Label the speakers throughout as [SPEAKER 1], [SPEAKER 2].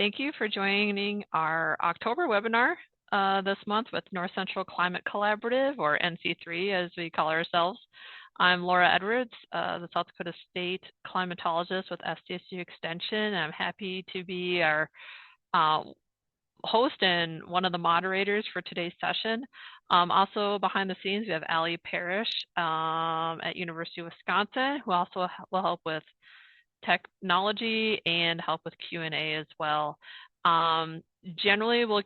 [SPEAKER 1] Thank you for joining our October webinar this month with North Central Climate Collaborative, or NC3 as we call ourselves. I'm Laura Edwards, the South Dakota State climatologist with SDSU Extension, and I'm happy to be our host and one of the moderators for today's session. Also behind the scenes, we have Allie Parrish at University of Wisconsin, who also will help with technology and help with Q&A as well. Generally, we'll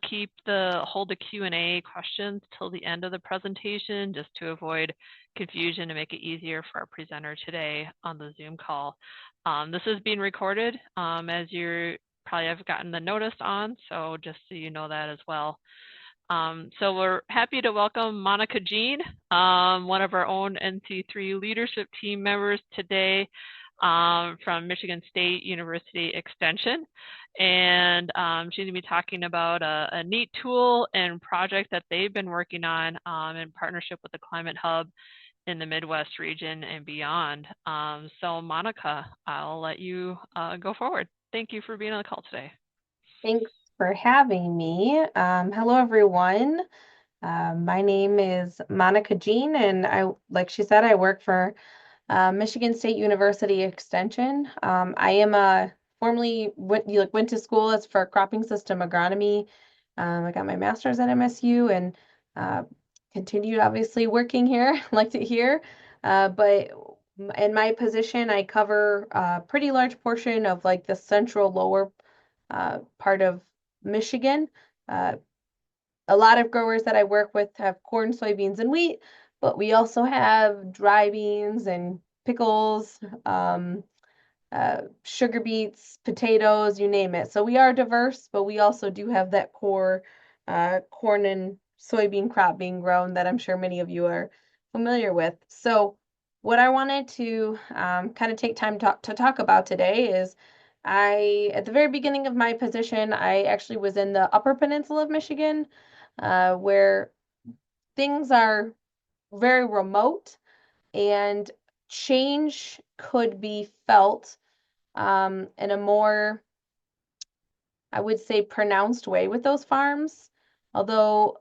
[SPEAKER 1] hold the Q&A questions till the end of the presentation just to avoid confusion and make it easier for our presenter today on the Zoom call. This is being recorded, as you probably have gotten the notice on, so just so you know that as well. So we're happy to welcome Monica Jean, one of our own NC3 leadership team members today, from Michigan State University Extension. And she's going to be talking about a neat tool and project that they've been working on in partnership with the Climate Hub in the Midwest region and beyond. So Monica, I'll let you go forward. Thank you for being on the call today.
[SPEAKER 2] Thanks for having me. Hello, everyone. My name is Monica Jean, and like she said, I work for Michigan State University Extension. I am formerly went to school as for cropping system agronomy. I got my master's at MSU and continued obviously working here, like to hear. But in my position, I cover a pretty large portion of like the central lower part of Michigan. A lot of growers that I work with have corn, soybeans, and wheat, but we also have dry beans and pickles, sugar beets, potatoes, you name it. So we are diverse, but we also do have that core corn and soybean crop being grown that I'm sure many of you are familiar with. So what I wanted to kind of take time to talk about today is at the very beginning of my position, I actually was in the Upper Peninsula of Michigan, where things are very remote and change could be felt in a more, I would say, pronounced way with those farms. Although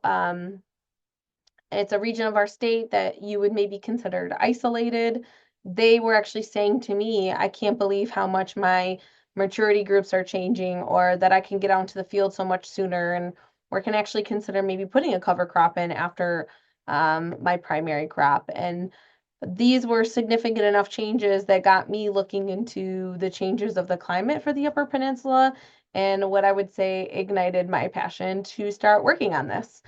[SPEAKER 2] it's a region of our state that you would maybe consider isolated, they were actually saying to me, I can't believe how much my maturity groups are changing, or that I can get out into the field so much sooner, and or can actually consider maybe putting a cover crop in after my primary crop. And these were significant enough changes that got me looking into the changes of the climate for the Upper Peninsula, and what I would say ignited my passion to start working on this.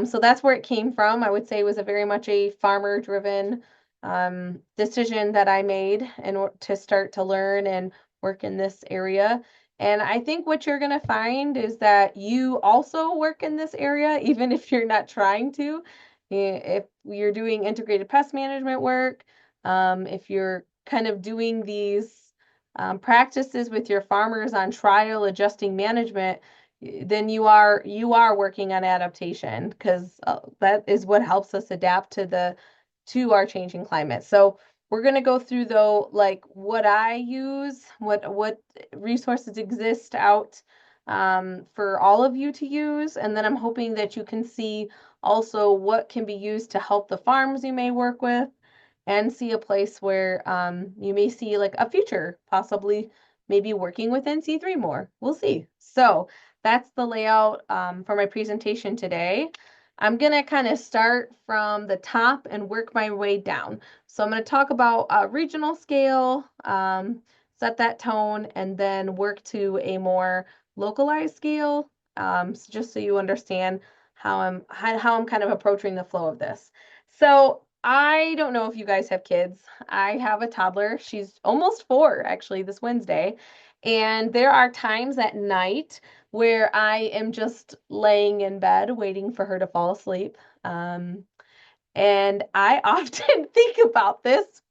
[SPEAKER 2] So that's where it came from. I would say it was a very much a farmer-driven decision that I made to start to learn and work in this area. And I think what you're going to find is that you also work in this area, even if you're not trying to. If you're doing integrated pest management work, if you're kind of doing these practices with your farmers on trial adjusting management, then you are working on adaptation, because that is what helps us adapt to our changing climate. So we're going to go through, though, like what I use, what resources exist out for all of you to use, and then I'm hoping that you can see also what can be used to help the farms you may work with, and see a place where you may see like a future, possibly maybe working with NC3 more. We'll see. So that's the layout for my presentation today. I'm going to kind of start from the top and work my way down. So I'm going to talk about regional scale, set that tone, and then work to a more localized scale, so just so you understand how I'm kind of approaching the flow of this. So I don't know if you guys have kids. I have a toddler. She's almost 4, actually, this Wednesday. And there are times at night where I am just laying in bed waiting for her to fall asleep. And I often think about this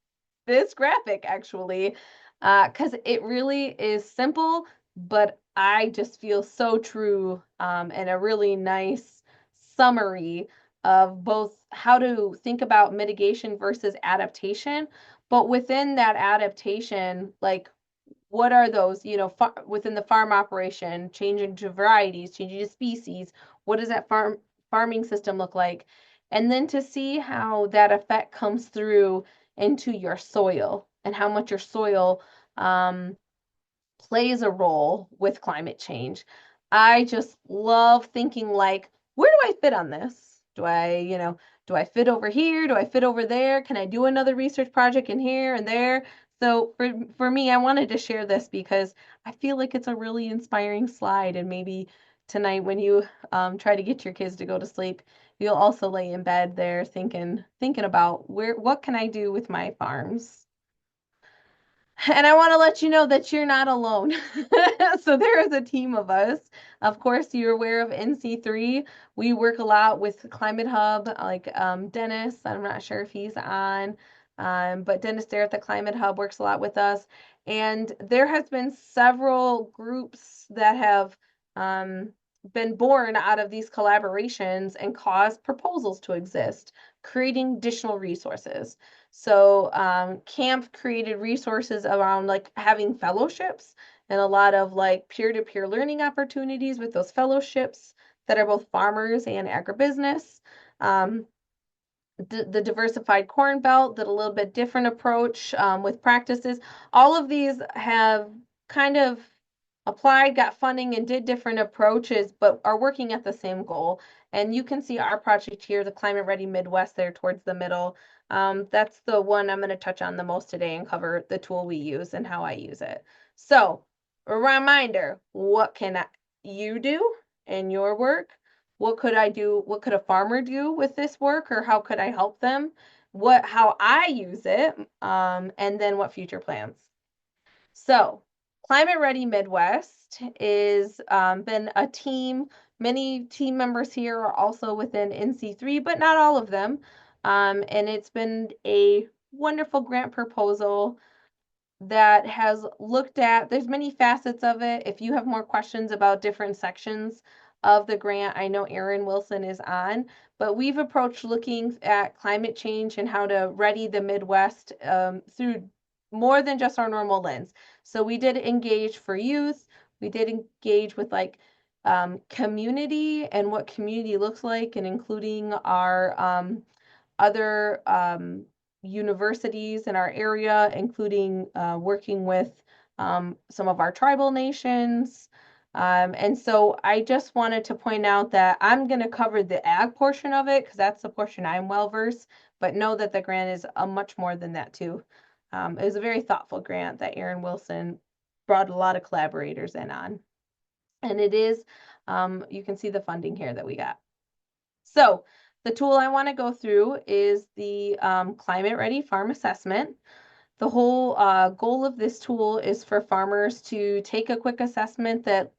[SPEAKER 2] graphic, actually, because it really is simple, but I just feel so true, and a really nice summary of both how to think about mitigation versus adaptation. But within that adaptation, like, what are those, within the farm operation, changing to varieties, changing to species? What does that farming system look like? And then to see how that effect comes through into your soil and how much your soil plays a role with climate change. I just love thinking like, where do I fit on this? Do I fit over here? Do I fit over there? Can I do another research project in here and there? So for me, I wanted to share this because I feel like it's a really inspiring slide, and maybe tonight when you try to get your kids to go to sleep, you'll also lay in bed there thinking about what can I do with my farms. And I want to let you know that you're not alone. So there is a team of us. Of course, you're aware of NC3. We work a lot with Climate Hub, like Dennis. I'm not sure if he's on, but Dennis there at the Climate Hub works a lot with us. And there has been several groups that have been born out of these collaborations and caused proposals to exist, creating additional resources. So camp created resources around like having fellowships and a lot of like peer-to-peer learning opportunities with those fellowships that are both farmers and agribusiness. Um, the diversified corn belt did a little bit different approach with practices. All of these have kind of applied, got funding, and did different approaches, but are working at the same goal. And you can see our project here, the Climate Ready Midwest, there towards the middle. That's the one I'm going to touch on the most today and cover the tool we use and how I use it. So, a reminder, what can you do in your work? What could I do? What could a farmer do with this work, or how could I help them? How I use it, and then what future plans. So, Climate Ready Midwest is been a team. Many team members here are also within NC3, but not all of them. And it's been a wonderful grant proposal that has looked at, there's many facets of it. If you have more questions about different sections of the grant, I know Erin Wilson is on, but we've approached looking at climate change and how to ready the Midwest through more than just our normal lens. So we did engage for youth. We did engage with like community and what community looks like, and including our other universities in our area, including working with some of our tribal nations. And so I just wanted to point out that I'm going to cover the ag portion of it because that's the portion I'm well versed, but know that the grant is much more than that too. It was a very thoughtful grant that Erin Wilson brought a lot of collaborators in on. And it is, you can see the funding here that we got. So the tool I want to go through is the Climate Ready Farm Assessment. The whole goal of this tool is for farmers to take a quick assessment that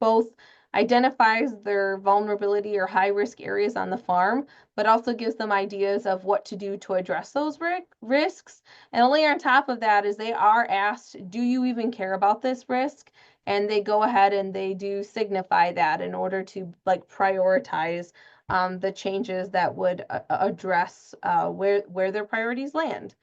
[SPEAKER 2] both identifies their vulnerability or high risk areas on the farm, but also gives them ideas of what to do to address those risks. And a layer on top of that is they are asked, do you even care about this risk? And they go ahead and they do signify that in order to like prioritize the changes that would address where their priorities land.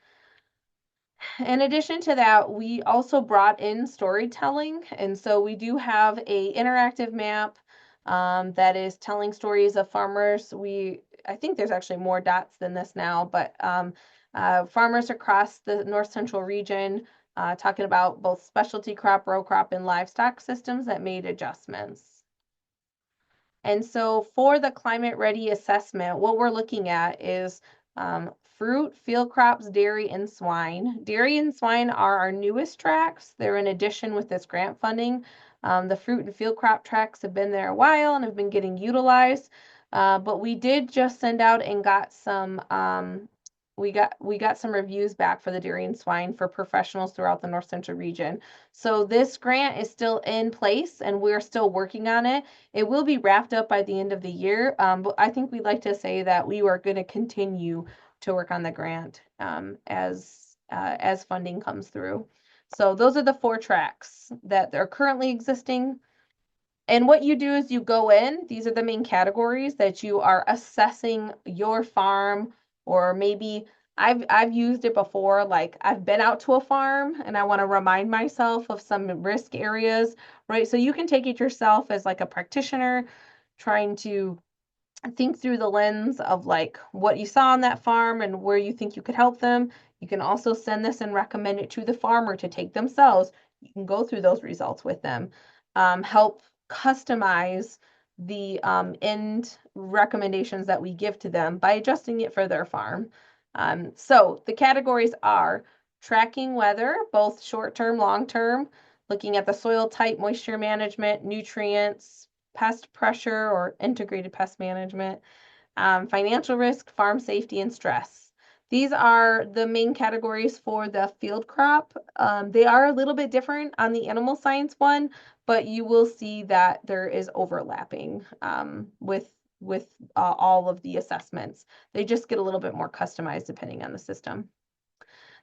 [SPEAKER 2] In addition to that, we also brought in storytelling. And so we do have a interactive map that is telling stories of farmers. I think there's actually more dots than this now, but farmers across the North Central region talking about both specialty crop, row crop, and livestock systems that made adjustments. And so for the climate ready assessment, what we're looking at is fruit, field crops, dairy, and swine. Dairy and swine are our newest tracks. They're in addition with this grant funding. The fruit and field crop tracks have been there a while and have been getting utilized. But we did just send out and got some we got some reviews back for the dairy and swine for professionals throughout the North Central region. So this grant is still in place and we're still working on it. It will be wrapped up by the end of the year, but I think we'd like to say that we are going to continue to work on the grant as funding comes through. So those are the 4 tracks that are currently existing. And what you do is you go in, these are the main categories that you are assessing your farm or maybe I've used it before. Like I've been out to a farm and I want to remind myself of some risk areas, right? So you can take it yourself as like a practitioner trying to think through the lens of like what you saw on that farm and where you think you could help them. You can also send this and recommend it to the farmer to take themselves. You can go through those results with them, help customize the end recommendations that we give to them by adjusting it for their farm. So the categories are tracking weather, both short-term, long-term, looking at the soil type, moisture management, nutrients, pest pressure or integrated pest management, financial risk, farm safety, and stress. These are the main categories for the field crop. They are a little bit different on the animal science one, but you will see that there is overlapping with all of the assessments. They just get a little bit more customized depending on the system.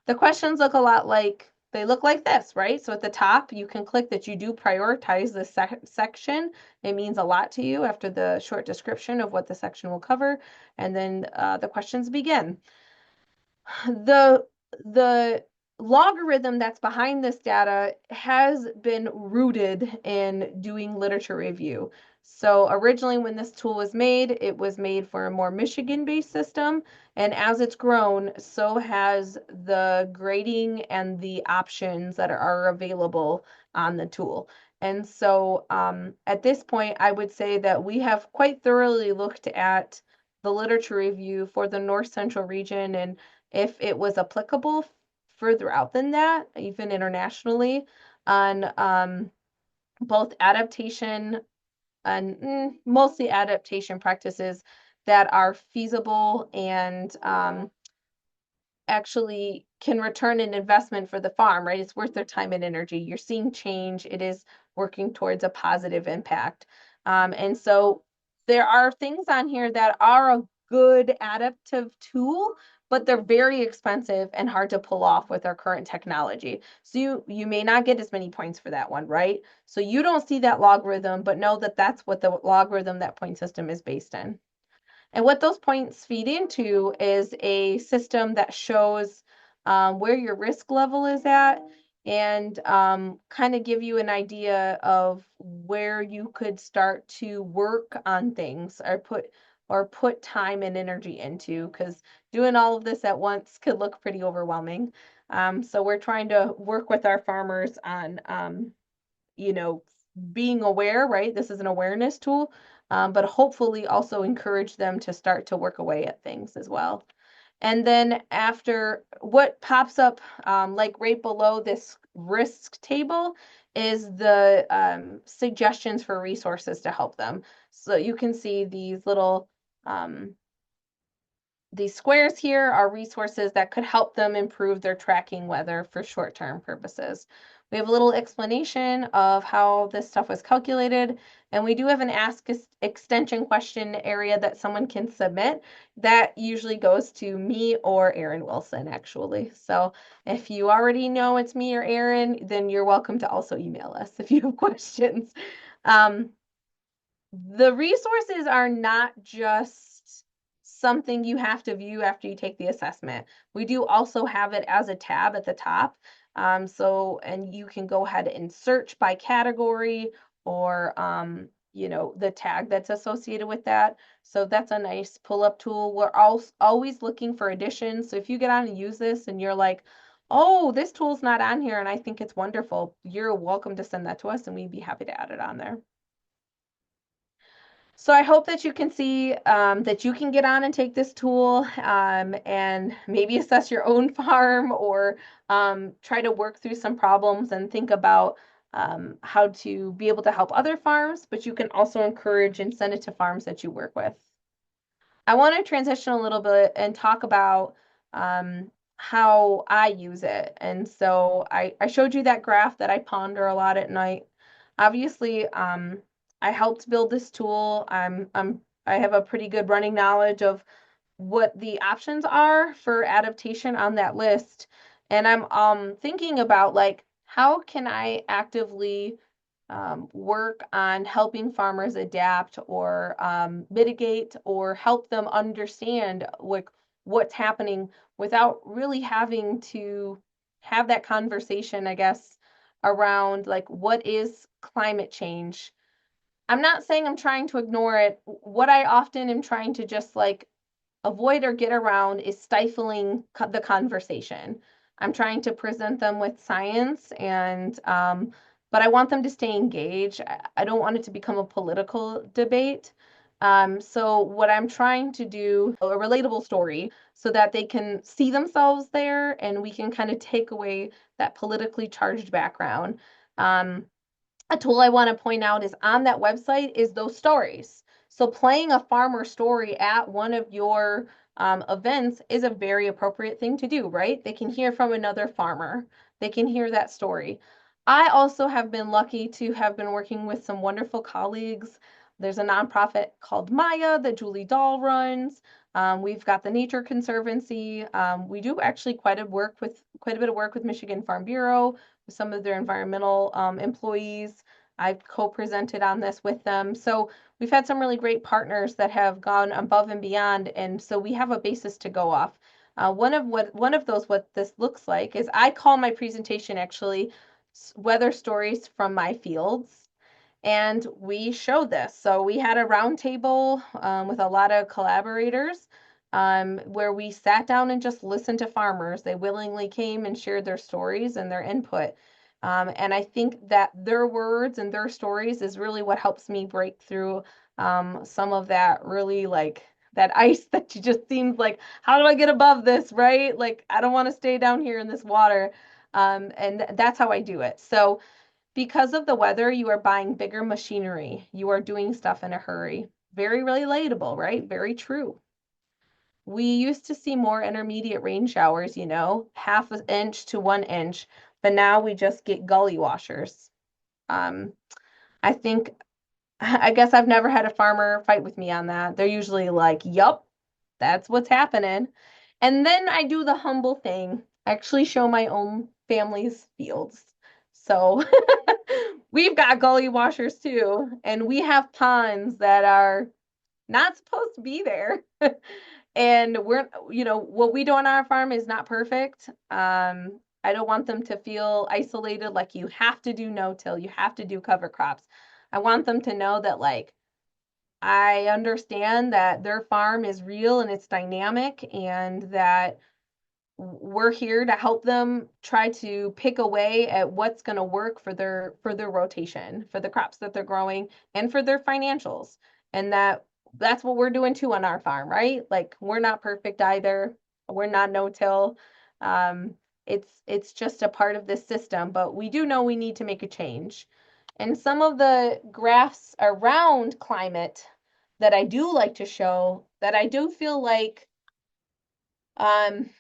[SPEAKER 2] The questions look a lot like they look like this, right? So at the top, you can click that you do prioritize this section. It means a lot to you after the short description of what the section will cover, and then the questions begin. The logarithm that's behind this data has been rooted in doing literature review. So originally when this tool was made, it was made for a more Michigan-based system. And as it's grown, so has the grading and the options that are available on the tool. And so at this point, I would say that we have quite thoroughly looked at the literature review for the North Central region and if it was applicable further out than that, even internationally, on both adaptation and mostly adaptation practices that are feasible and actually can return an investment for the farm, right? It's worth their time and energy. You're seeing change. It is working towards a positive impact. And so there are things on here that are a good adaptive tool, but they're very expensive and hard to pull off with our current technology. So you may not get as many points for that one, right? So you don't see that logarithm, but know that that's what the logarithm, that point system is based in. And what those points feed into is a system that shows where your risk level is at and kind of give you an idea of where you could start to work on things or put time and energy into, because doing all of this at once could look pretty overwhelming. So we're trying to work with our farmers on you know, being aware, right? This is an awareness tool, but hopefully also encourage them to start to work away at things as well. And then after what pops up, like right below this risk table, is the suggestions for resources to help them. So you can see these squares here are resources that could help them improve their tracking weather for short-term purposes. We have a little explanation of how this stuff was calculated, and we do have an Ask Extension question area that someone can submit. That usually goes to me or Erin Wilson, actually. So if you already know it's me or Erin, then you're welcome to also email us if you have questions. The resources are not just something you have to view after you take the assessment. We do also have it as a tab at the top. And you can go ahead and search by category or, the tag that's associated with that. So that's a nice pull-up tool. We're always looking for additions. So if you get on and use this and you're like, oh, this tool's not on here and I think it's wonderful, you're welcome to send that to us and we'd be happy to add it on there. So I hope that you can see that you can get on and take this tool and maybe assess your own farm or try to work through some problems and think about how to be able to help other farms, but you can also encourage and send it to farms that you work with. I want to transition a little bit and talk about how I use it. And so I showed you that graph that I ponder a lot at night. Obviously, I helped build this tool. I have a pretty good running knowledge of what the options are for adaptation on that list. And I'm thinking about like how can I actively work on helping farmers adapt or mitigate or help them understand like what's happening without really having to have that conversation, I guess, around like what is climate change. I'm not saying I'm trying to ignore it. What I often am trying to just like avoid or get around is stifling the conversation. I'm trying to present them with science and but I want them to stay engaged. I don't want it to become a political debate. So what I'm trying to do, a relatable story so that they can see themselves there and we can kind of take away that politically charged background. Um, a tool I want to point out is on that website is those stories. So playing a farmer story at one of your events is a very appropriate thing to do, right? They can hear from another farmer. They can hear that story. I also have been lucky to have been working with some wonderful colleagues. There's a nonprofit called Maya that Julie Dahl runs. We've got the Nature Conservancy. We do actually quite a bit of work with Michigan Farm Bureau, with some of their environmental employees. I've co-presented on this with them. So we've had some really great partners that have gone above and beyond, and so we have a basis to go off. What this looks like is I call my presentation actually weather stories from my fields. And we showed this. So we had a roundtable with a lot of collaborators where we sat down and just listened to farmers. They willingly came and shared their stories and their input. And I think that their words and their stories is really what helps me break through some of that really like that ice that you just seems like, how do I get above this, right? Like, I don't want to stay down here in this water. And that's how I do it. So because of the weather, you are buying bigger machinery. You are doing stuff in a hurry. Very relatable, right? Very true. We used to see more intermediate rain showers, half an inch to 1 inch, but now we just get gully washers. Um, I think, I guess I've never had a farmer fight with me on that. They're usually like, yup, that's what's happening. And then I do the humble thing, actually show my own family's fields. So we've got gully washers too, and we have ponds that are not supposed to be there. And what we do on our farm is not perfect. I don't want them to feel isolated, like you have to do no-till, you have to do cover crops. I want them to know that like I understand that their farm is real and it's dynamic and that we're here to help them try to pick away at what's going to work for their rotation, for the crops that they're growing and for their financials. And that's what we're doing too on our farm, right? Like we're not perfect either. We're not no-till. Um, it's just a part of this system, but we do know we need to make a change. And some of the graphs around climate that I do like to show that I do feel like um,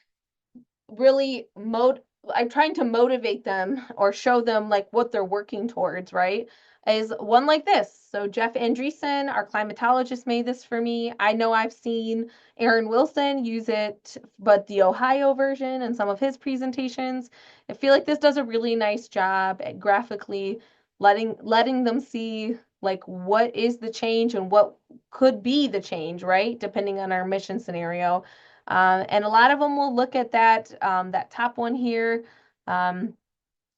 [SPEAKER 2] really I'm trying to motivate them or show them like what they're working towards, right? Is one like this. So Jeff Andreessen, our climatologist, made this for me. I know I've seen Aaron Wilson use it, but the Ohio version and some of his presentations, I feel like this does a really nice job at graphically letting them see like what is the change and what could be the change, right? Depending on our mission scenario. And a lot of them will look at that top one here, um,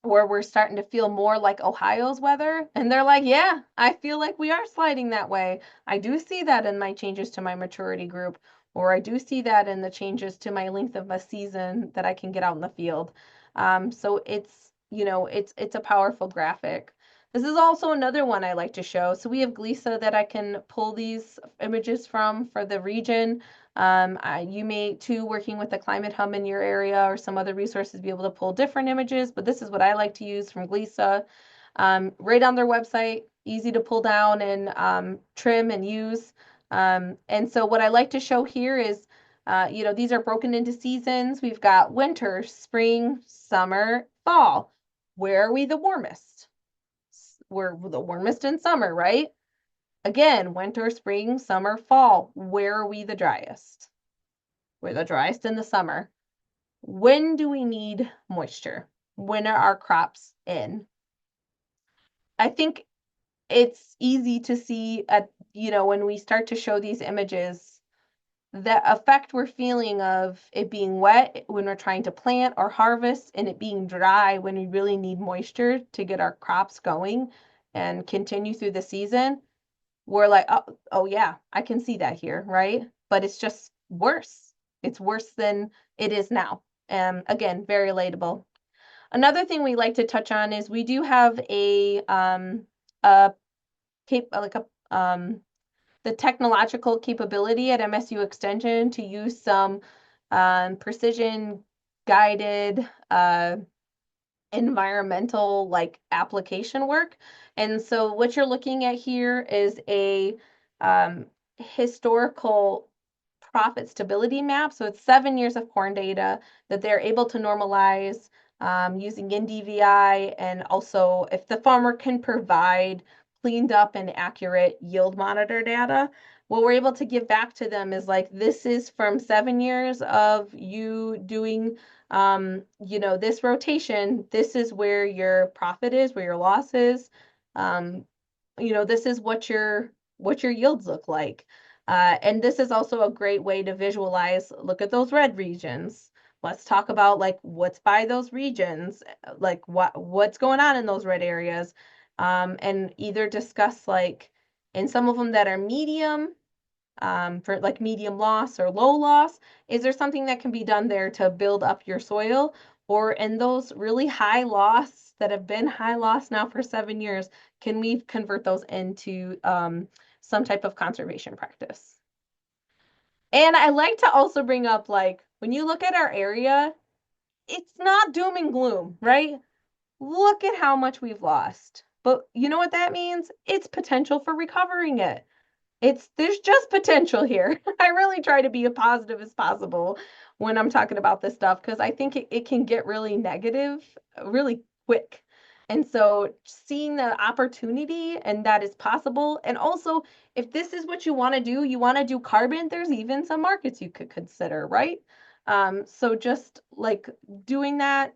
[SPEAKER 2] where we're starting to feel more like Ohio's weather. And they're like, yeah, I feel like we are sliding that way. I do see that in my changes to my maturity group, or I do see that in the changes to my length of a season that I can get out in the field. So it's a powerful graphic. This is also another one I like to show. So we have Glisa that I can pull these images from for the region. You may too, working with the Climate Hub in your area or some other resources, be able to pull different images, but this is what I like to use from Glisa. Right on their website, easy to pull down and trim and use. And so what I like to show here is, these are broken into seasons. We've got winter, spring, summer, fall. Where are we the warmest? We're the warmest in summer, right? Again, winter, spring, summer, fall. Where are we the driest? We're the driest in the summer. When do we need moisture? When are our crops in? I think it's easy to see when we start to show these images the effect we're feeling of it being wet when we're trying to plant or harvest and it being dry when we really need moisture to get our crops going and continue through the season, we're like, oh yeah, I can see that here, right? But it's just worse. It's worse than it is now. Again, very relatable. Another thing we like to touch on is we do have a like a the technological capability at MSU Extension to use some precision guided environmental like application work. And so what you're looking at here is a historical profit stability map. So it's 7 years of corn data that they're able to normalize using NDVI, and also if the farmer can provide cleaned up and accurate yield monitor data, what we're able to give back to them is like, this is from 7 years of you doing this rotation. This is where your profit is, where your loss is. This is what your yields look like. And this is also a great way to visualize, look at those red regions. Let's talk about like what's by those regions, like what's going on in those red areas. And either discuss like in some of them that are medium, for like medium loss or low loss, is there something that can be done there to build up your soil? Or in those really high loss that have been high loss now for 7 years, can we convert those into some type of conservation practice? And I like to also bring up, like, when you look at our area, it's not doom and gloom, right? Look at how much we've lost. But you know what that means? It's potential for recovering it. There's just potential here. I really try to be as positive as possible when I'm talking about this stuff, because I think it can get really negative really quick. And so seeing the opportunity and that is possible. And also, if this is what you want to do, you want to do carbon, there's even some markets you could consider, right? So just like doing that,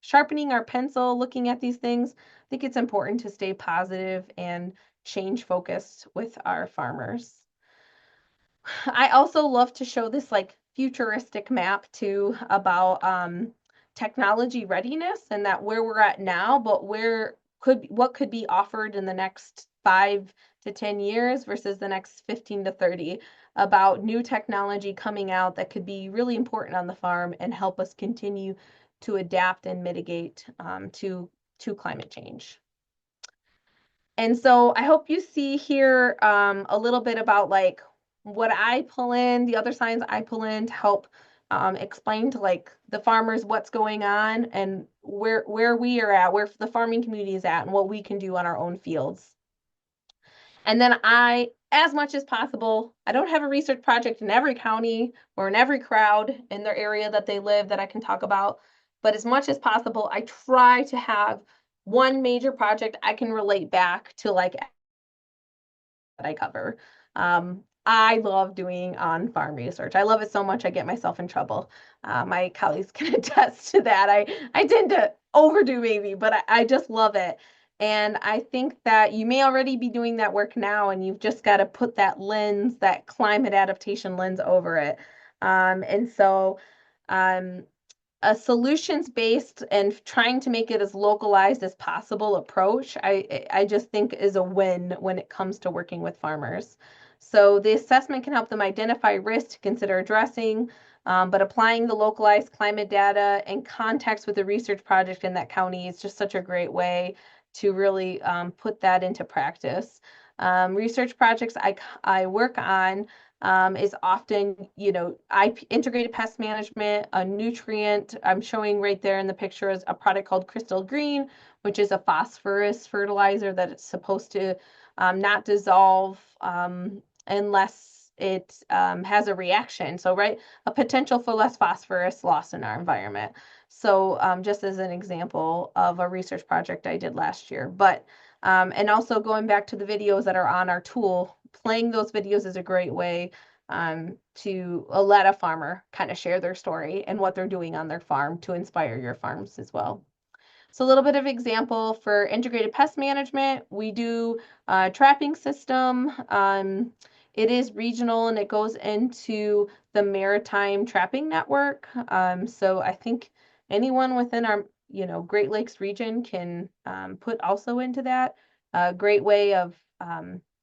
[SPEAKER 2] sharpening our pencil, looking at these things, I think it's important to stay positive and change focused with our farmers. I also love to show this like futuristic map too about technology readiness, and that where we're at now, but what could be offered in the next 5 to 10 years versus the next 15 to 30, about new technology coming out that could be really important on the farm and help us continue to adapt and mitigate to climate change. And so I hope you see here a little bit about like what I pull in, the other signs I pull in to help explain to like the farmers what's going on and where we are at, where the farming community is at, and what we can do on our own fields. And then as much as possible, I don't have a research project in every county or in every crowd in their area that they live that I can talk about. But as much as possible, I try to have one major project I can relate back to, like, that I cover. I love doing on-farm research. I love it so much I get myself in trouble. My colleagues can attest to that. I tend to overdo maybe, but I just love it. And I think that you may already be doing that work now, and you've just got to put that lens, that climate adaptation lens over it. And so a solutions-based and trying to make it as localized as possible approach, I just think is a win when it comes to working with farmers. So the assessment can help them identify risks to consider addressing, but applying the localized climate data in context with the research project in that county is just such a great way to really put that into practice. Research projects I work on is often, integrated pest management, a nutrient. I'm showing right there in the picture is a product called Crystal Green, which is a phosphorus fertilizer that it's supposed to not dissolve unless it has a reaction. So, right, a potential for less phosphorus loss in our environment. So, just as an example of a research project I did last year. But and also going back to the videos that are on our tool, playing those videos is a great way to let a farmer kind of share their story and what they're doing on their farm to inspire your farms as well. So a little bit of example for integrated pest management, we do a trapping system. It is regional and it goes into the Maritime Trapping Network. So I think anyone within our, Great Lakes region can put also into that. A great way of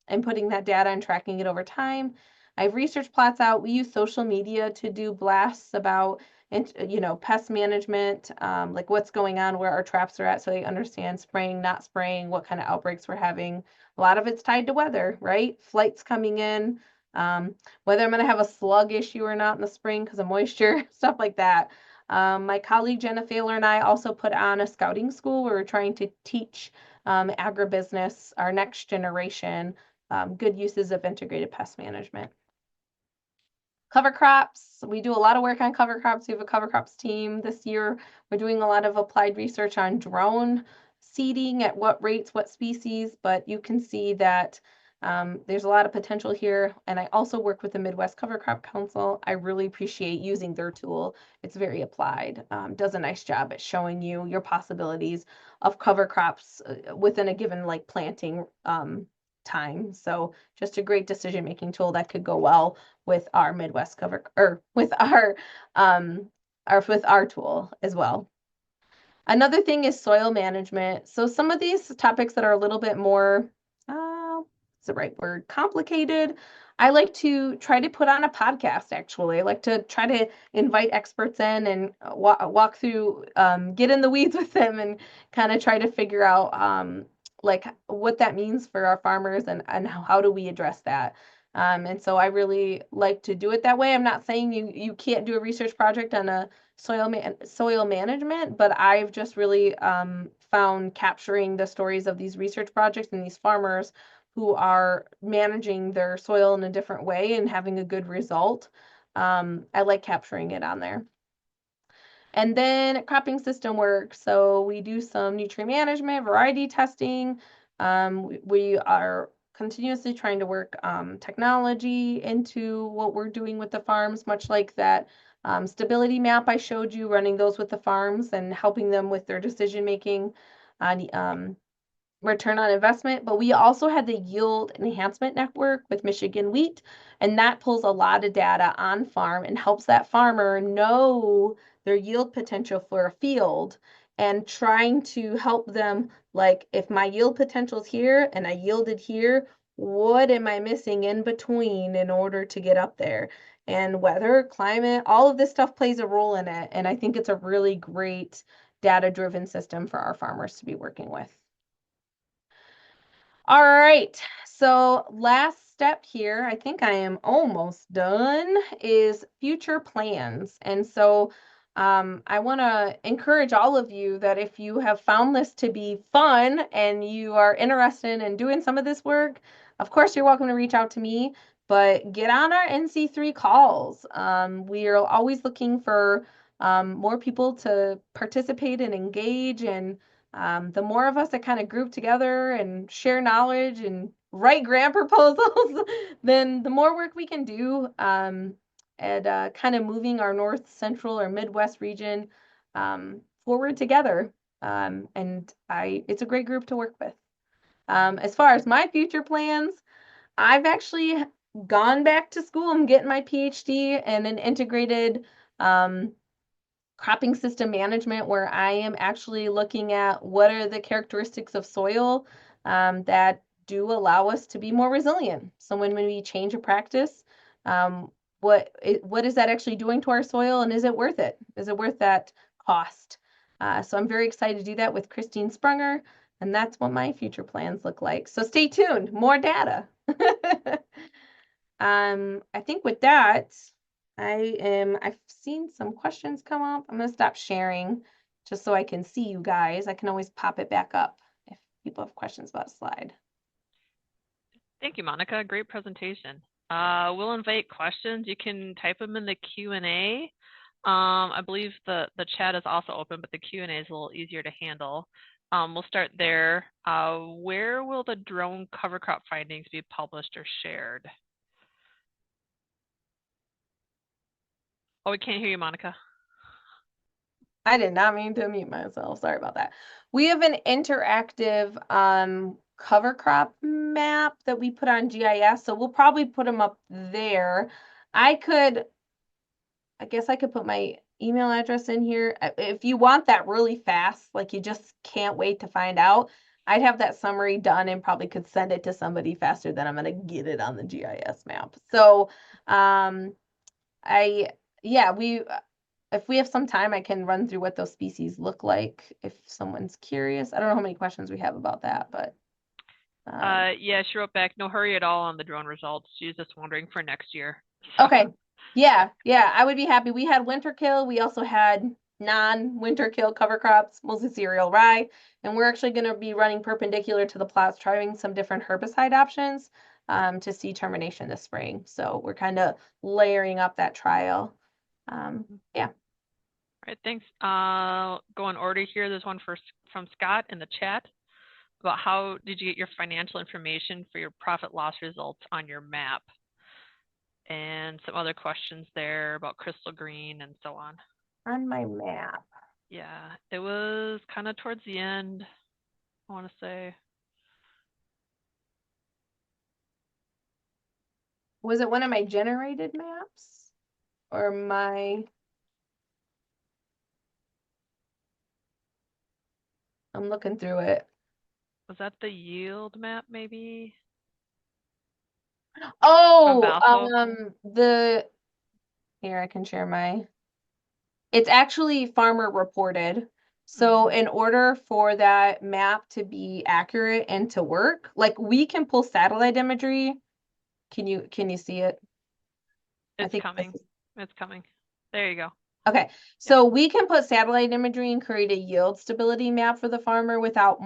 [SPEAKER 2] inputting that data and tracking it over time. I have research plots out. We use social media to do blasts about, pest management, like what's going on, where our traps are at, so they understand spraying, not spraying, what kind of outbreaks we're having. A lot of it's tied to weather, right? Flights coming in, whether I'm going to have a slug issue or not in the spring because of moisture, stuff like that. My colleague Jenna Failer and I also put on a scouting school where we're trying to teach agribusiness, our next generation, good uses of integrated pest management. Cover crops. We do a lot of work on cover crops. We have a cover crops team this year. We're doing a lot of applied research on drone seeding, at what rates, what species, but you can see that there's a lot of potential here. And I also work with the Midwest Cover Crop Council. I really appreciate using their tool. It's very applied. Does a nice job at showing you your possibilities of cover crops within a given like planting time. So just a great decision-making tool that could go well with our Midwest cover, or with our tool as well. Another thing is soil management. So some of these topics that are a little bit more, what's the right word, complicated, I like to try to put on a podcast, actually. I like to try to invite experts in and walk through, get in the weeds with them and kind of try to figure out like what that means for our farmers and how do we address that. And so I really like to do it that way. I'm not saying you can't do a research project on a soil management, but I've just really found capturing the stories of these research projects and these farmers who are managing their soil in a different way and having a good result. I like capturing it on there. And then cropping system work. So we do some nutrient management, variety testing. We are continuously trying to work technology into what we're doing with the farms, much like that stability map I showed you, running those with the farms and helping them with their decision making on return on investment. But we also had the yield enhancement network with Michigan Wheat, and that pulls a lot of data on farm and helps that farmer know their yield potential for a field and trying to help them, like, if my yield potential is here and I yielded here, what am I missing in between in order to get up there? And weather, climate, all of this stuff plays a role in it. And I think it's a really great data-driven system for our farmers to be working with. All right, so last step here, I think I am almost done, is future plans. And so I want to encourage all of you that if you have found this to be fun and you are interested in doing some of this work, of course, you're welcome to reach out to me, but get on our NC3 calls. We are always looking for more people to participate and engage, and the more of us that kind of group together and share knowledge and write grant proposals, then the more work we can do at kind of moving our North Central or Midwest region forward together. And it's a great group to work with. As far as my future plans, I've actually gone back to school. I'm getting my PhD in an integrated cropping system management, where I am actually looking at what are the characteristics of soil that do allow us to be more resilient. So when we change a practice, what is that actually doing to our soil, and is it worth it? Is it worth that cost? So I'm very excited to do that with Christine Sprunger, and that's what my future plans look like. So stay tuned, more data. I think with that, I've seen some questions come up. I'm gonna stop sharing just so I can see you guys. I can always pop it back up if people have questions about a slide.
[SPEAKER 1] Thank you, Monica. Great presentation. We'll invite questions. You can type them in the Q&A. I believe the chat is also open, but the Q&A is a little easier to handle. We'll start there. Where will the drone cover crop findings be published or shared? Oh, we can't hear you, Monica.
[SPEAKER 2] I did not mean to mute myself. Sorry about that. We have an interactive cover crop map that we put on GIS. So we'll probably put them up there. I guess I could put my email address in here. If you want that really fast, like you just can't wait to find out, I'd have that summary done and probably could send it to somebody faster than I'm going to get it on the GIS map. So, I, yeah, if we have some time, I can run through what those species look like if someone's curious. I don't know how many questions we have about that, but.
[SPEAKER 1] Yeah, she wrote back, no hurry at all on the drone results. She's just wondering for next year. So.
[SPEAKER 2] Okay. Yeah, I would be happy. We had winter kill. We also had non-winter kill cover crops, mostly cereal rye, and we're actually going to be running perpendicular to the plots, trying some different herbicide options to see termination this spring. So we're kind of layering up that trial. Yeah.
[SPEAKER 1] All right, thanks. Go in order here. There's one from Scott in the chat about how did you get your financial information for your profit loss results on your map? And some other questions there about crystal green and so on.
[SPEAKER 2] On my map.
[SPEAKER 1] Yeah, it was kind of towards the end, I want to say.
[SPEAKER 2] Was it one of my generated maps or my? I'm looking through it.
[SPEAKER 1] Was that the yield map maybe?
[SPEAKER 2] Oh,
[SPEAKER 1] Valpo?
[SPEAKER 2] here I can share it's actually farmer reported. So in order for that map to be accurate and to work, like we can pull satellite imagery. Can you see it?
[SPEAKER 1] It's coming. It's coming. There you go.
[SPEAKER 2] Okay, so we can put satellite imagery and create a yield stability map for the farmer without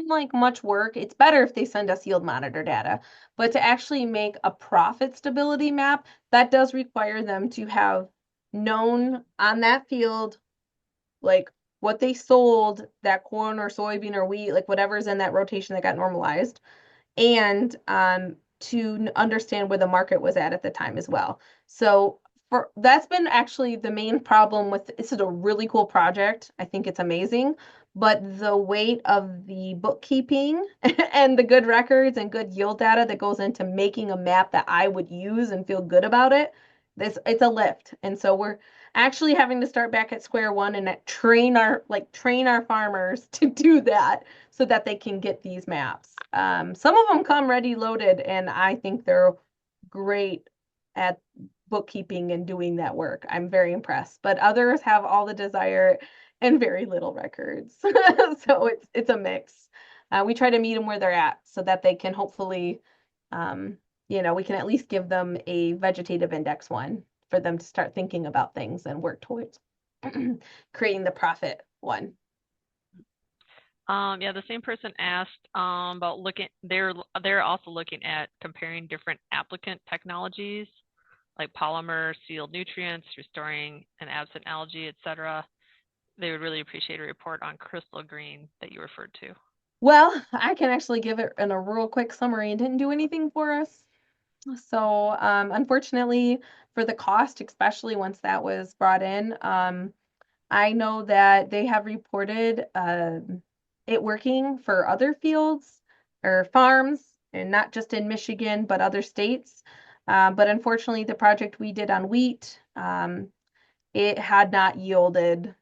[SPEAKER 2] like much work. It's better if they send us yield monitor data, but to actually make a profit stability map, that does require them to have known on that field, like what they sold, that corn or soybean or wheat, like whatever's in that rotation that got normalized, and to understand where the market was at the time as well. So that's been actually the main problem with this is a really cool project. I think it's amazing, but the weight of the bookkeeping and the good records and good yield data that goes into making a map that I would use and feel good about it, it's a lift. And so we're actually having to start back at square one and train our farmers to do that so that they can get these maps. Some of them come ready loaded, and I think they're great at bookkeeping and doing that work. I'm very impressed. But others have all the desire and very little records. So it's a mix. We try to meet them where they're at so that they can hopefully, we can at least give them a vegetative index one for them to start thinking about things and work towards creating the profit one.
[SPEAKER 1] Yeah, the same person asked about they're also looking at comparing different applicant technologies like polymer, sealed nutrients, restoring an absent algae, etc. They would really appreciate a report on crystal green that you referred to.
[SPEAKER 2] Well, I can actually give it in a real quick summary. It didn't do anything for us. So unfortunately for the cost, especially once that was brought in, I know that they have reported it working for other fields or farms, and not just in Michigan, but other states. But unfortunately, the project we did on wheat, it had not yielded,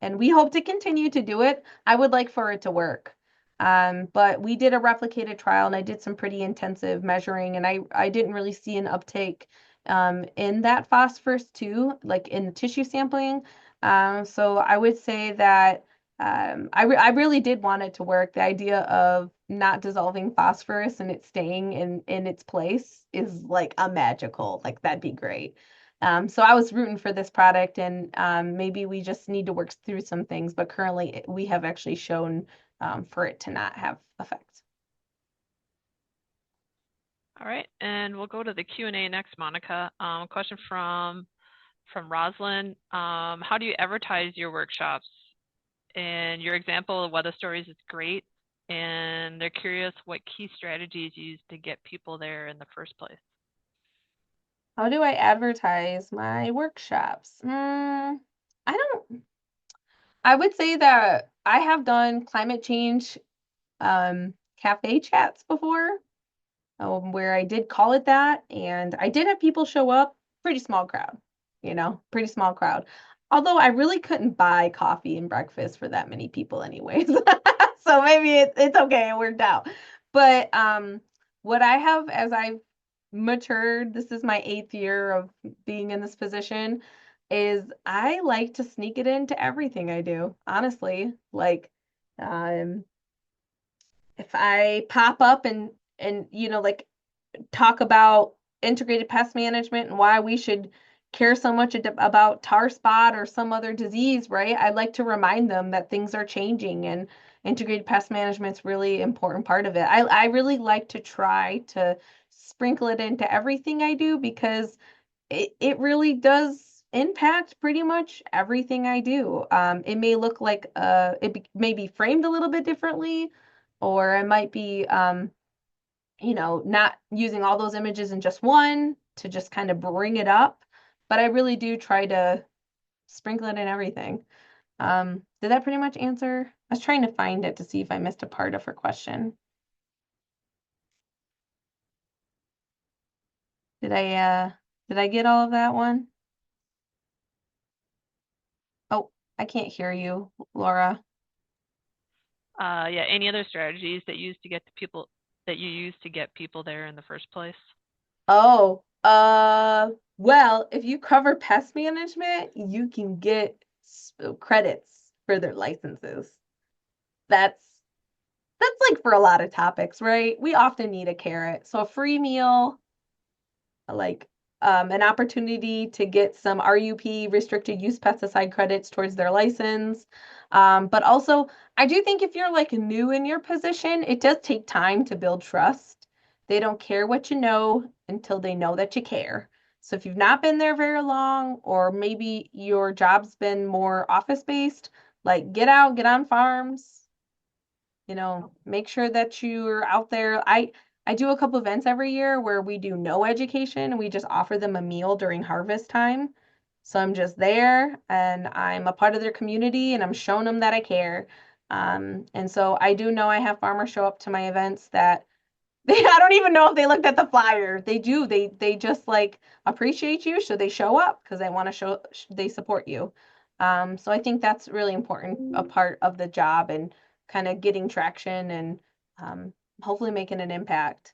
[SPEAKER 2] and we hope to continue to do it. I would like for it to work. But we did a replicated trial and I did some pretty intensive measuring, and I didn't really see an uptake in that phosphorus too, like in the tissue sampling. So I would say that I really did want it to work. The idea of not dissolving phosphorus and it staying in its place is like a magical, like that'd be great. So I was rooting for this product, and maybe we just need to work through some things, but currently we have actually shown for it to not have effects.
[SPEAKER 1] All right, and we'll go to the Q&A next, Monica. Question from Rosalind. How do you advertise your workshops? And your example of weather stories is great, and they're curious what key strategies you use to get people there in the first place.
[SPEAKER 2] How do I advertise my workshops? I would say that I have done climate change cafe chats before, where I did call it that, and I did have people show up. Pretty small crowd, pretty small crowd. Although I really couldn't buy coffee and breakfast for that many people anyways. So maybe it's okay, it worked out. But what I have as I've matured, this is my 8th year of being in this position, is I like to sneak it into everything I do, honestly. Like, um, if I pop up and like talk about integrated pest management and why we should care so much about tar spot or some other disease, right? I'd like to remind them that things are changing and integrated pest management's really important part of it. I really like to try to sprinkle it into everything I do because it really does impact pretty much everything I do. It may look like may be framed a little bit differently, or it might be not using all those images in just one to just kind of bring it up. But I really do try to sprinkle it in everything. Did that pretty much answer? I was trying to find it to see if I missed a part of her question. Did I get all of that one? Oh, I can't hear you, Laura.
[SPEAKER 1] Yeah, any other strategies that you use to get people there in the first place?
[SPEAKER 2] Oh, well, if you cover pest management, you can get credits for their licenses. That's that's like for a lot of topics, right? We often need a carrot. So a free meal, like an opportunity to get some RUP, restricted use pesticide credits towards their license. But also, I do think if you're like new in your position, it does take time to build trust. They don't care what you know until they know that you care. So if you've not been there very long, or maybe your job's been more office based, like get out, get on farms, make sure that you're out there. I do a couple events every year where we do no education and we just offer them a meal during harvest time. So I'm just there and I'm a part of their community and I'm showing them that I care. And so I do know I have farmers show up to my events that I don't even know if they looked at the flyer. They do. They just like appreciate you, so they show up because they want to show they support you. So I think that's really important, a part of the job and kind of getting traction and um, hopefully making an impact.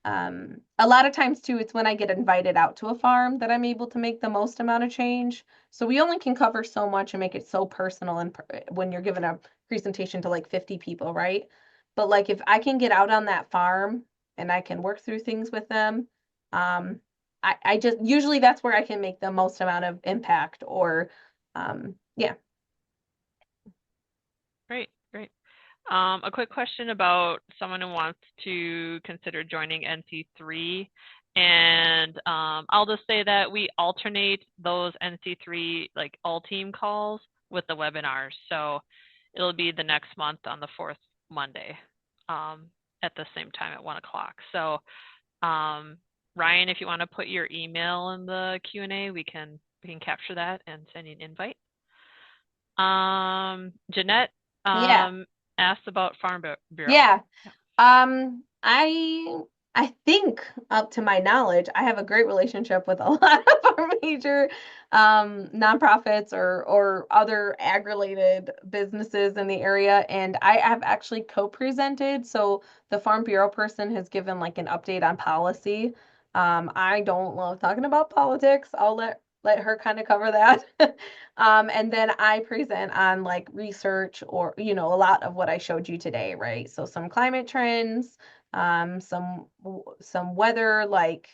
[SPEAKER 2] A lot of times too, it's when I get invited out to a farm that I'm able to make the most amount of change. So we only can cover so much and make it so personal and when you're giving a presentation to like 50 people, right? But like if I can get out on that farm and I can work through things with them, I just usually that's where I can make the most amount of impact or yeah.
[SPEAKER 1] Great, great. A quick question about someone who wants to consider joining NC3. And I'll just say that we alternate those NC3 like all team calls with the webinars. So it'll be the next month on the 4th Monday at the same time at 1 o'clock. So Ryan, if you want to put your email in the Q&A, we can capture that and send you an invite. Jeanette
[SPEAKER 2] Yeah.
[SPEAKER 1] asked about Farm Bureau.
[SPEAKER 2] Yeah.
[SPEAKER 1] Yeah.
[SPEAKER 2] I think up to my knowledge, I have a great relationship with a lot of our major nonprofits or other ag-related businesses in the area. And I have actually co-presented. So the Farm Bureau person has given like an update on policy. I don't love talking about politics. I'll let her kind of cover that. And then I present on like research or, a lot of what I showed you today, right? So some climate trends, some weather like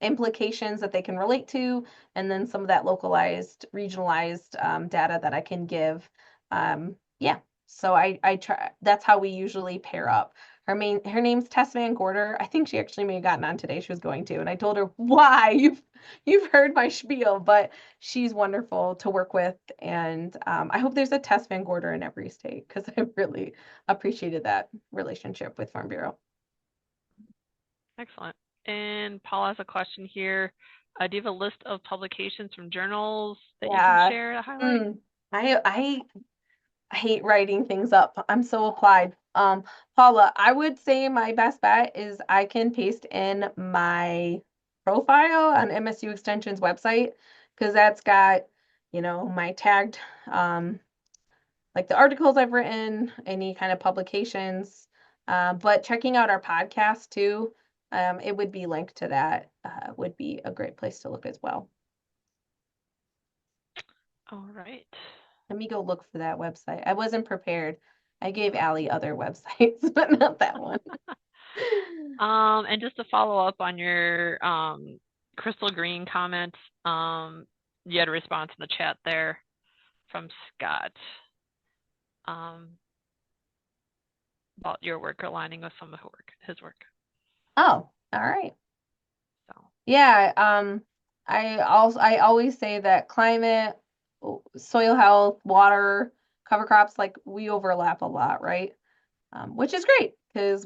[SPEAKER 2] implications that they can relate to, and then some of that localized, regionalized data that I can give. Yeah, so I try. That's how we usually pair up. Her name's Tess Van Gorder. I think she actually may have gotten on today. She was going to, and I told her why you've heard my spiel, but she's wonderful to work with, and I hope there's a Tess Van Gorder in every state because I really appreciated that relationship with Farm Bureau.
[SPEAKER 1] Excellent. And Paul has a question here. Do you have a list of publications from journals that you can
[SPEAKER 2] Yeah.
[SPEAKER 1] share to highlight?
[SPEAKER 2] I hate writing things up. I'm so applied. Paula, I would say my best bet is I can paste in my profile on MSU Extension's website because that's got, my tagged, like the articles I've written, any kind of publications. But checking out our podcast too, it would be linked to that, would be a great place to look as well.
[SPEAKER 1] All right.
[SPEAKER 2] Let me go look for that website. I wasn't prepared. I gave Allie other websites, but not that one.
[SPEAKER 1] And just to follow up on your crystal green comment, you had a response in the chat there from Scott about your work aligning with some of his work.
[SPEAKER 2] Oh, all right.
[SPEAKER 1] So
[SPEAKER 2] Yeah, I always say that climate, soil health, water, cover crops, like we overlap a lot, right? Which is great because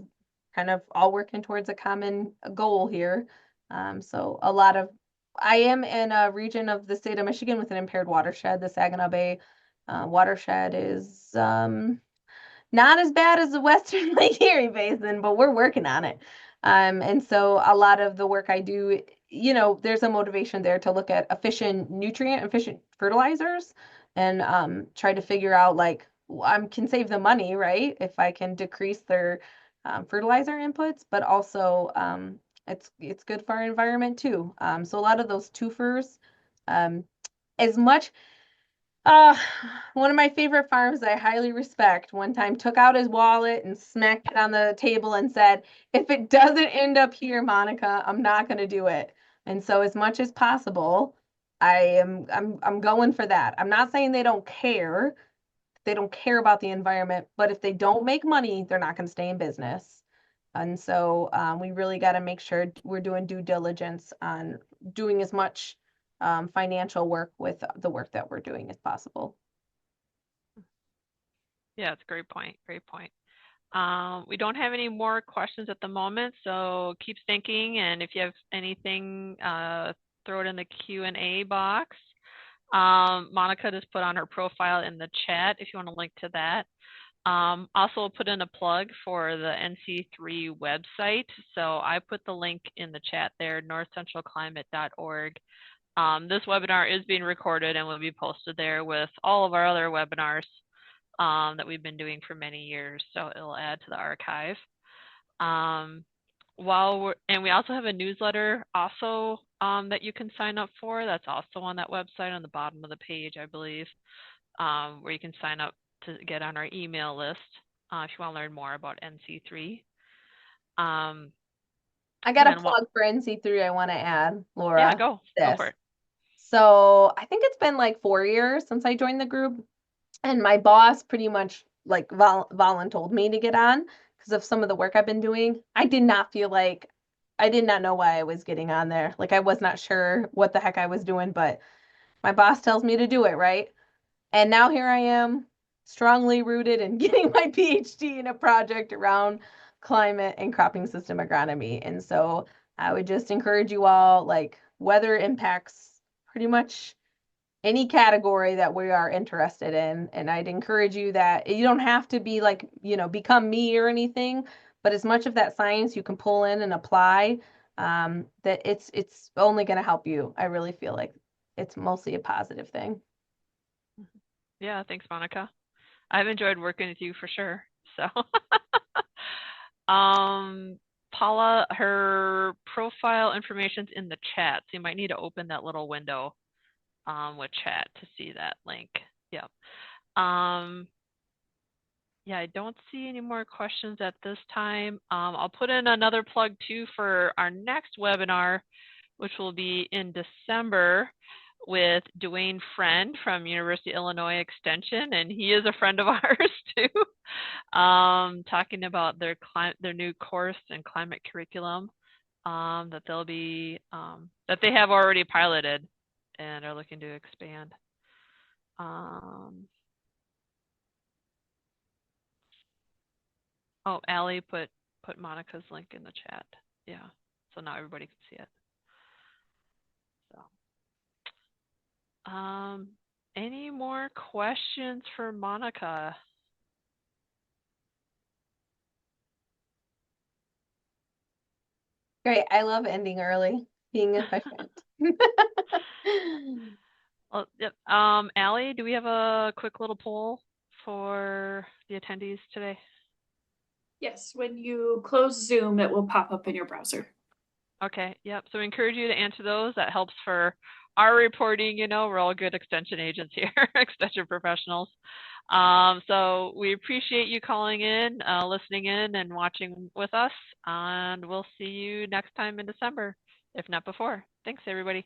[SPEAKER 2] kind of all working towards a common goal here. So I am in a region of the state of Michigan with an impaired watershed. The Saginaw Bay watershed is not as bad as the Western Lake Erie Basin, but we're working on it. And so a lot of the work I do, there's a motivation there to look at efficient fertilizers and try to figure out like I can save the money, right? If I can decrease their fertilizer inputs, but also it's good for our environment too. So a lot of those twofers, um, as much uh, one of my favorite farms that I highly respect one time took out his wallet and smacked it on the table and said, "If it doesn't end up here, Monica, I'm not going to do it." And so as much as possible, I'm going for that. I'm not saying they don't care. They don't care about the environment, but if they don't make money, they're not going to stay in business. And so we really got to make sure we're doing due diligence on doing as much financial work with the work that we're doing as possible.
[SPEAKER 1] yeah, it's a great point. Great point. We don't have any more questions at the moment, so keep thinking, and if you have anything, throw it in the Q&A box. Monica just put on her profile in the chat if you want to link to that. Also put in a plug for the NC3 website. So I put the link in the chat there, northcentralclimate.org. This webinar is being recorded and will be posted there with all of our other webinars that we've been doing for many years. So it'll add to the archive. And we also have a newsletter also that you can sign up for. That's also on that website on the bottom of the page, I believe, where you can sign up to get on our email list if you want to learn more about NC3.
[SPEAKER 2] I got a plug for NC3 I want to add, Laura.
[SPEAKER 1] Yeah, go for it.
[SPEAKER 2] So I think it's been like 4 years since I joined the group, and my boss pretty much like voluntold me to get on because of some of the work I've been doing. I did not know why I was getting on there. Like I was not sure what the heck I was doing, but my boss tells me to do it, right? And now here I am, strongly rooted in getting my PhD in a project around climate and cropping system agronomy. And so I would just encourage you all, like weather impacts pretty much any category that we are interested in. And I'd encourage you that you don't have to be like, become me or anything, but as much of that science you can pull in and apply, that it's only going to help you. I really feel like it's mostly a positive thing.
[SPEAKER 1] Yeah, thanks, Monica. I've enjoyed working with you for sure. So, Paula, her profile information's in the chat, so you might need to open that little window with chat to see that link. Yep. Yeah, I don't see any more questions at this time. I'll put in another plug too for our next webinar, which will be in December with Dwayne Friend from University of Illinois Extension, and he is a friend of ours too, talking about their new course and climate curriculum that that they have already piloted and are looking to expand. Oh, Allie put Monica's link in the chat. Yeah, so now everybody can see it. So, any more questions for Monica?
[SPEAKER 2] Great. I love ending early, being efficient.
[SPEAKER 1] Well, yep. Allie, do we have a quick little poll for the attendees today?
[SPEAKER 3] Yes, when you close Zoom, it will pop up in your browser.
[SPEAKER 1] Okay, yep. So we encourage you to answer those. That helps for our reporting. We're all good extension agents here, extension professionals. So we appreciate you calling in, listening in, and watching with us. And we'll see you next time in December, if not before. Thanks, everybody.